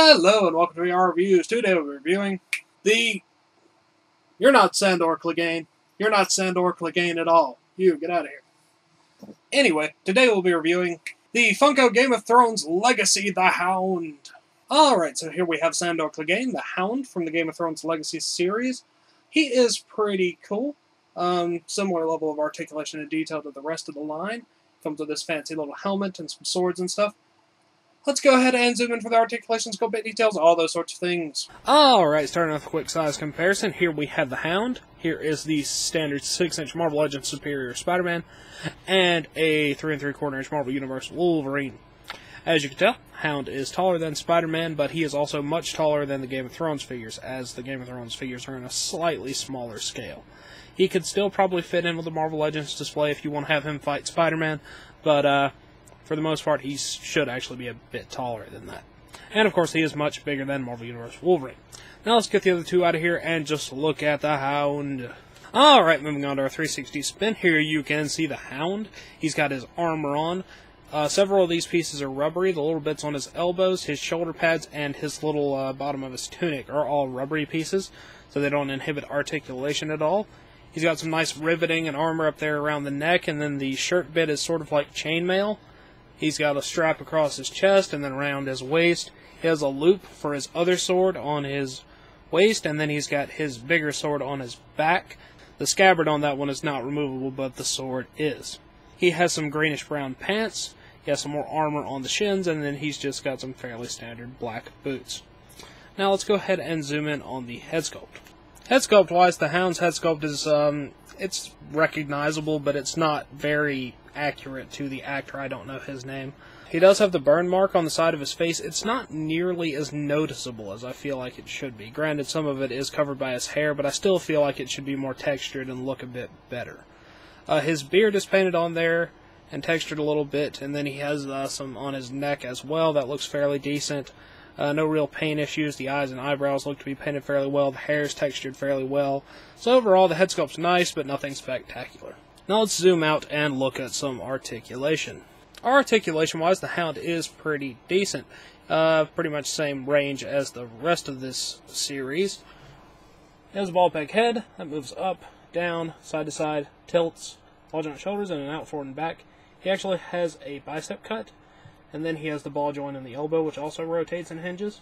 Hello and welcome to our reviews. Today we're reviewing the... You're not Sandor Clegane. You're not Sandor Clegane at all. You, get out of here. Anyway, today we'll be reviewing the Funko Game of Thrones Legacy, the Hound. Alright, so here we have Sandor Clegane, the Hound from the Game of Thrones Legacy series. He is pretty cool. Similar level of articulation and detail to the rest of the line. Comes with this fancy little helmet and some swords and stuff. Let's go ahead and zoom in for the articulation, sculpt bit details, all those sorts of things. Alright, starting off with a quick size comparison. Here we have the Hound. Here is the standard 6-inch Marvel Legends Superior Spider-Man. And a 3 3/4-inch Marvel Universe Wolverine. As you can tell, Hound is taller than Spider-Man, but he is also much taller than the Game of Thrones figures, as the Game of Thrones figures are on a slightly smaller scale. He could still probably fit in with the Marvel Legends display if you want to have him fight Spider-Man, but for the most part, he should actually be a bit taller than that. And, of course, he is much bigger than Marvel Universe Wolverine. Now let's get the other two out of here and just look at the Hound. Alright, moving on to our 360 spin. Here you can see the Hound. He's got his armor on. Several of these pieces are rubbery. The little bits on his elbows, his shoulder pads, and his little bottom of his tunic are all rubbery pieces, so they don't inhibit articulation at all. He's got some nice riveting and armor up there around the neck, and then the shirt bit is sort of like chainmail. He's got a strap across his chest and then around his waist. He has a loop for his other sword on his waist, and then he's got his bigger sword on his back. The scabbard on that one is not removable, but the sword is. He has some greenish-brown pants. He has some more armor on the shins, and then he's just got some fairly standard black boots. Now let's go ahead and zoom in on the head sculpt. Head sculpt-wise, the Hound's head sculpt is, it's recognizable, but it's not very accurate to the actor. I don't know his name. He does have the burn mark on the side of his face. It's not nearly as noticeable as I feel like it should be. Granted, some of it is covered by his hair, but I still feel like it should be more textured and look a bit better. His beard is painted on there and textured a little bit, and then he has some on his neck as well. That looks fairly decent. No real paint issues. The eyes and eyebrows look to be painted fairly well. The hair is textured fairly well. So overall, the head sculpt's nice, but nothing spectacular. Now let's zoom out and look at some articulation. Articulation-wise, the Hound is pretty decent. Pretty much same range as the rest of this series. He has a ball peg head that moves up, down, side to side, tilts, ball joint shoulders, and an out forward and back. He actually has a bicep cut, and then he has the ball joint in the elbow, which also rotates and hinges.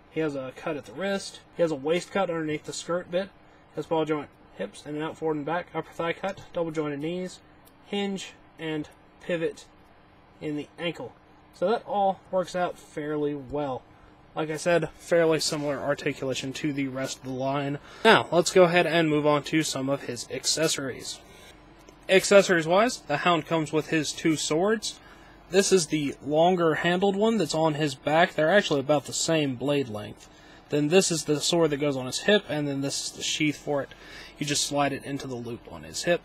He has a cut at the wrist. He has a waist cut underneath the skirt bit. Has ball joint hips and an out forward and back, upper thigh cut, double jointed knees, hinge, and pivot in the ankle. So that all works out fairly well. Like I said, fairly similar articulation to the rest of the line. Now, let's go ahead and move on to some of his accessories. Accessories-wise, the Hound comes with his two swords. This is the longer handled one that's on his back. They're actually about the same blade length. Then this is the sword that goes on his hip, and then this is the sheath for it. You just slide it into the loop on his hip.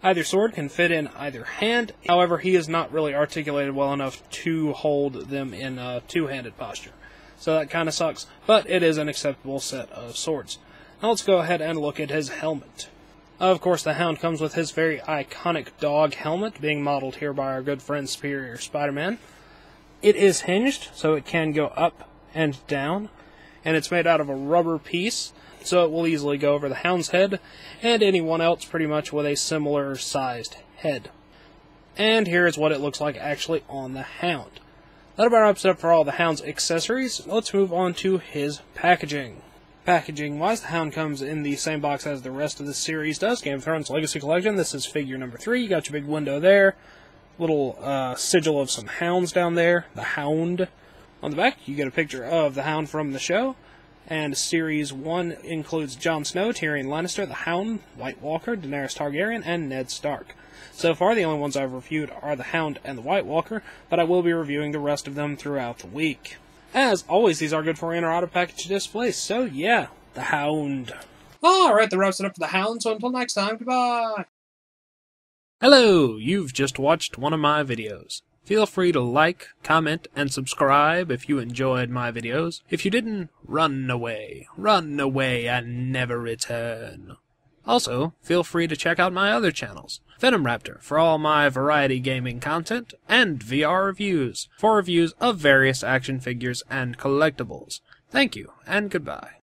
Either sword can fit in either hand. However, he is not really articulated well enough to hold them in a two-handed posture. So that kind of sucks, but it is an acceptable set of swords. Now let's go ahead and look at his helmet. Of course, the Hound comes with his very iconic dog helmet, being modeled here by our good friend Superior Spider-Man. It is hinged, so it can go up and down, and it's made out of a rubber piece, so it will easily go over the Hound's head, and anyone else pretty much with a similar sized head. And here is what it looks like actually on the Hound. That about wraps it up for all the Hound's accessories. Let's move on to his packaging. Packaging-wise, the Hound comes in the same box as the rest of the series does. Game of Thrones Legacy Collection. This is figure number 3. You got your big window there. Little sigil of some hounds down there. The Hound. On the back, you get a picture of the Hound from the show. And Series 1 includes Jon Snow, Tyrion Lannister, the Hound, White Walker, Daenerys Targaryen, and Ned Stark. So far, the only ones I've reviewed are the Hound and the White Walker, but I will be reviewing the rest of them throughout the week. As always, these are good for in or out of package displays, so yeah, the Hound. Alright, that wraps it up for the Hound, so until next time, goodbye! Hello, you've just watched one of my videos. Feel free to like, comment, and subscribe if you enjoyed my videos. If you didn't, run away and never return. Also, feel free to check out my other channels, Venom Raptor for all my variety gaming content, and VR Reviews for reviews of various action figures and collectibles. Thank you, and goodbye.